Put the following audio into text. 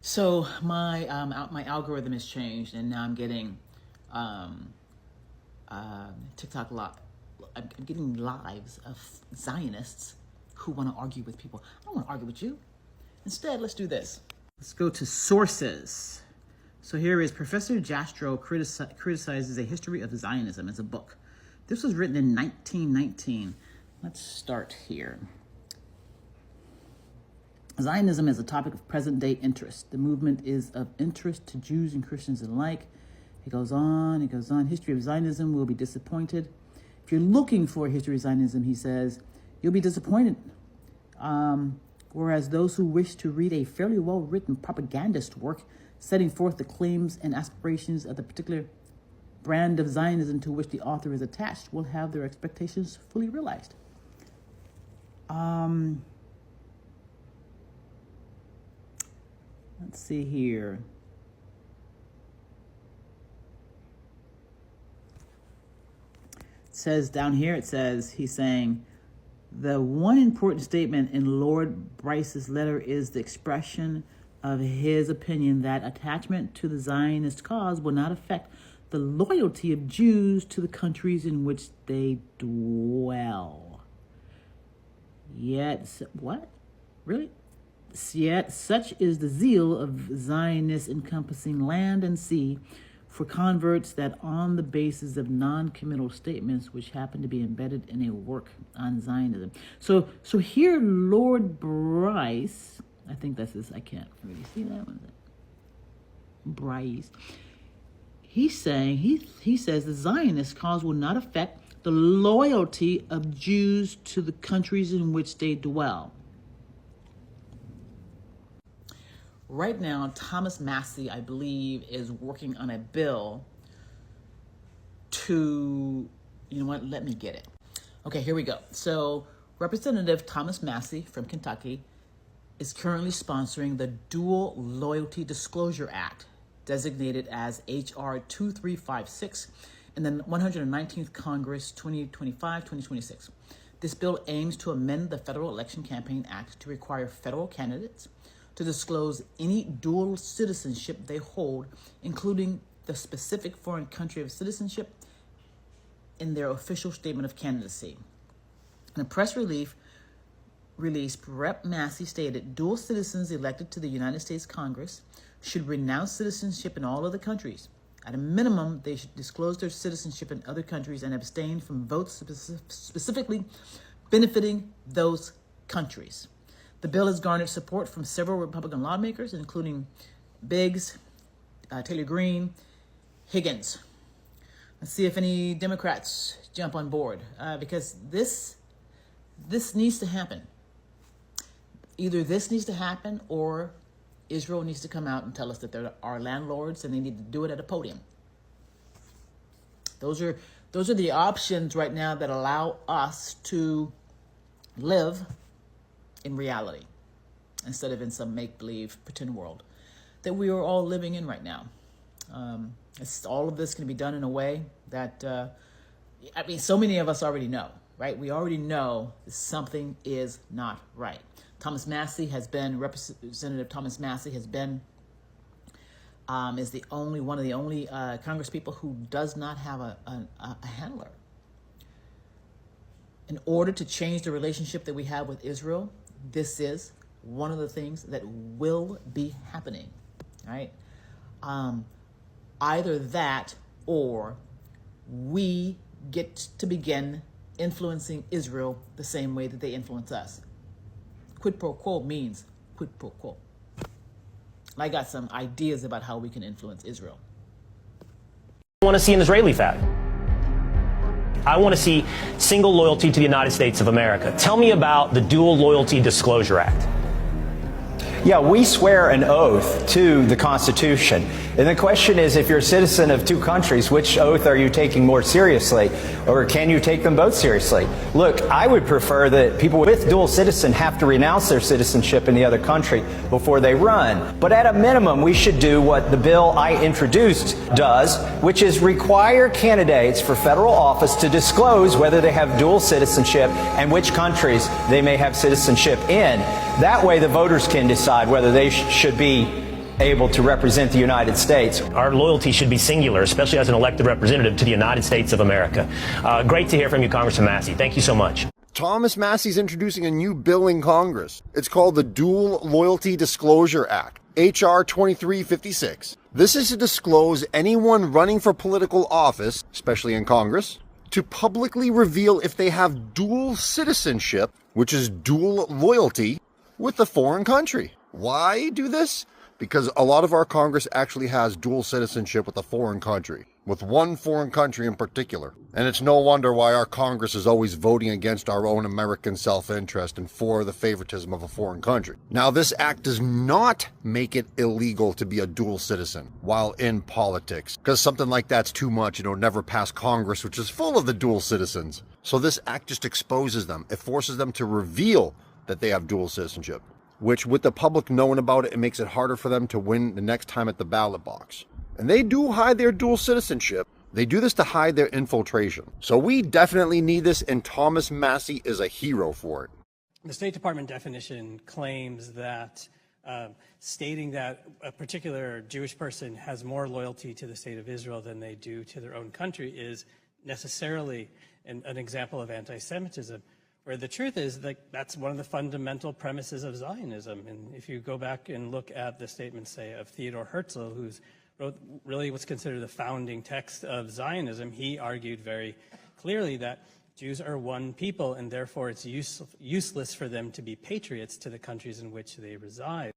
So my my algorithm has changed, and now I'm getting TikTok live. I'm getting lives of Zionists who want to argue with people. I don't want to argue with you. Instead, let's do this. Let's go to sources. So here is Professor Jastrow criticizes a history of Zionism. It's a book. This was written in 1919. Let's start here. Zionism is a topic of present-day interest. The movement is of interest to Jews and Christians alike. He goes on. History of Zionism will be disappointed. If you're looking for a history of Zionism, he says, you'll be disappointed. Whereas those who wish to read a fairly well-written propagandist work setting forth the claims and aspirations of the particular brand of Zionism to which the author is attached will have their expectations fully realized. Let's see here. It says down here, he's saying, the one important statement in Lord Bryce's letter is the expression of his opinion that attachment to the Zionist cause will not affect the loyalty of Jews to the countries in which they dwell. Yet, what? Really? Yet, such is the zeal of Zionists encompassing land and sea for converts that on the basis of non-committal statements which happen to be embedded in a work on Zionism. So here Lord Bryce, I think that's this, I can't really see that one. Bryce. He's saying, he says the Zionist cause will not affect the loyalty of Jews to the countries in which they dwell. Right now, Thomas Massie, I believe, is working on a bill to, you know what, let me get it. Okay, here we go. So Representative Thomas Massie from Kentucky is currently sponsoring the Dual Loyalty Disclosure Act, designated as H.R.2356 in the 119th Congress 2025-2026. This bill aims to amend the Federal Election Campaign Act to require federal candidates to disclose any dual citizenship they hold, including the specific foreign country of citizenship, in their official statement of candidacy. In a press release, Rep. Massie stated, dual citizens elected to the United States Congress should renounce citizenship in all other countries. At a minimum, they should disclose their citizenship in other countries and abstain from votes specifically benefiting those countries. The bill has garnered support from several Republican lawmakers, including Biggs, Taylor Greene, Higgins. Let's see if any Democrats jump on board, because this needs to happen. Either this needs to happen, or Israel needs to come out and tell us that they're our landlords, and they need to do it at a podium. Those are the options right now that allow us to live in reality, instead of in some make-believe pretend world that we are all living in right now. All of this can be done in a way that, so many of us already know, right? We already know something is not right. Representative Thomas Massie has been, is one of the only Congress people who does not have a handler. In order to change the relationship that we have with Israel, this is one of the things that will be happening, right? Either that, or we get to begin influencing Israel the same way that they influence us. Quid pro quo means quid pro quo. I got some ideas about how we can influence Israel. I want to see an Israeli flag. I want to see single loyalty to the United States of America. Tell me about the Dual Loyalty Disclosure Act. Yeah, we swear an oath to the Constitution. And the question is, if you're a citizen of two countries, which oath are you taking more seriously? Or can you take them both seriously? Look, I would prefer that people with dual citizenship have to renounce their citizenship in the other country before they run. But at a minimum, we should do what the bill I introduced does, which is require candidates for federal office to disclose whether they have dual citizenship and which countries they may have citizenship in. That way, the voters can decide whether they should be able to represent the United States. Our loyalty should be singular, especially as an elected representative to the United States of America. Great to hear from you, Congressman Massie. Thank you so much. Thomas Massie's introducing a new bill in Congress. It's called the Dual Loyalty Disclosure Act, H.R. 2356. This is to disclose anyone running for political office, especially in Congress, to publicly reveal if they have dual citizenship, which is dual loyalty, with a foreign country. Why do this? Because a lot of our Congress actually has dual citizenship with a foreign country, with one foreign country in particular. And it's no wonder why our Congress is always voting against our own American self-interest and for the favoritism of a foreign country. Now, this act does not make it illegal to be a dual citizen while in politics, because something like that's too much. It'll never pass Congress, which is full of the dual citizens. So this act just exposes them. It forces them to reveal that they have dual citizenship, which with the public knowing about it, it makes it harder for them to win the next time at the ballot box. And they do hide their dual citizenship. They do this to hide their infiltration. So we definitely need this, and Thomas Massie is a hero for it. The State Department definition claims that stating that a particular Jewish person has more loyalty to the state of Israel than they do to their own country is necessarily an example of anti-Semitism. Where the truth is that that's one of the fundamental premises of Zionism. And if you go back and look at the statement, say, of Theodor Herzl, who's wrote really what's considered the founding text of Zionism, he argued very clearly that Jews are one people, and therefore it's useless for them to be patriots to the countries in which they reside.